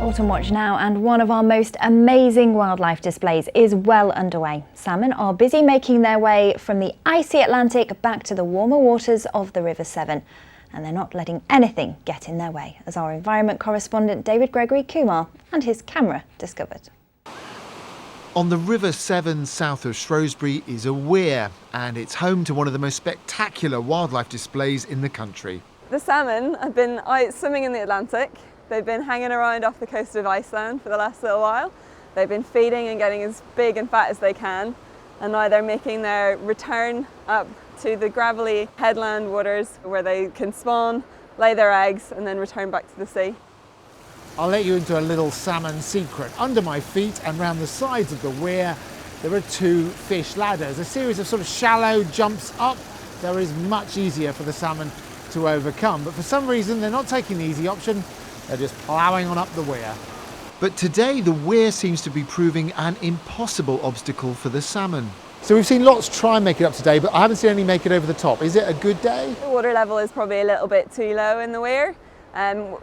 Autumnwatch now, and one of our most amazing wildlife displays is well underway. Salmon are busy making their way from the icy Atlantic back to the warmer waters of the River Severn. And they're not letting anything get in their way, as our environment correspondent David Gregory-Kumar and his camera discovered. On the River Severn south of Shrewsbury is a weir, and it's home to one of the most spectacular wildlife displays in the country. The salmon have been out swimming in the Atlantic. They've been hanging around off the coast of Iceland for the last little while. They've been feeding and getting as big and fat as they can, and now they're making their return up to the gravelly headland waters where they can spawn, lay their eggs and then return back to the sea. I'll let you into a little salmon secret. Under my feet and round the sides of the weir there are two fish ladders, a series of sort of shallow jumps up. There is much easier for the salmon to overcome, but for some reason they're not taking the easy option. They're just ploughing on up the weir. But today the weir seems to be proving an impossible obstacle for the salmon. So we've seen lots try and make it up today, but I haven't seen any make it over the top. Is it a good day? The water level is probably a little bit too low in the weir.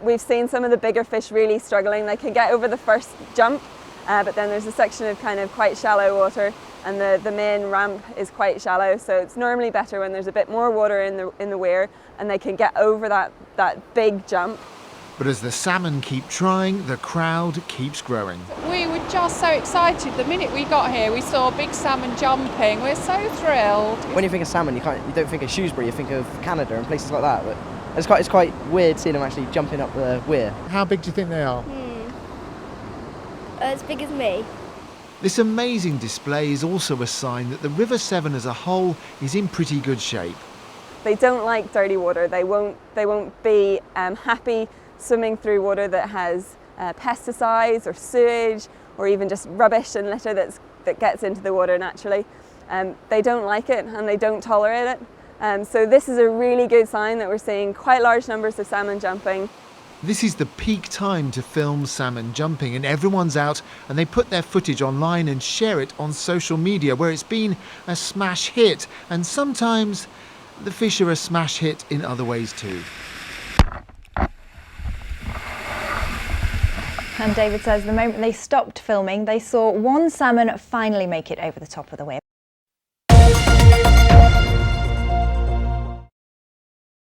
We've seen some of the bigger fish really struggling. They can get over the first jump, but then there's a section of kind of quite shallow water, and the main ramp is quite shallow, so it's normally better when there's a bit more water in the weir and they can get over that big jump. But as the salmon keep trying, the crowd keeps growing. We were just so excited. The minute we got here, we saw a big salmon jumping. We're so thrilled. When you think of salmon, you don't think of Shrewsbury, you think of Canada and places like that. But it's quite weird seeing them actually jumping up the weir. How big do you think they are? As big as me. This amazing display is also a sign that the River Severn as a whole is in pretty good shape. They don't like dirty water. They won't be happy swimming through water that has pesticides or sewage or even just rubbish and litter that gets into the water naturally. They don't like it and they don't tolerate it. So this is a really good sign that we're seeing quite large numbers of salmon jumping. This is the peak time to film salmon jumping, and everyone's out and they put their footage online and share it on social media, where it's been a smash hit, and sometimes the fish are a smash hit in other ways too. And David says the moment they stopped filming, they saw one salmon finally make it over the top of the weir.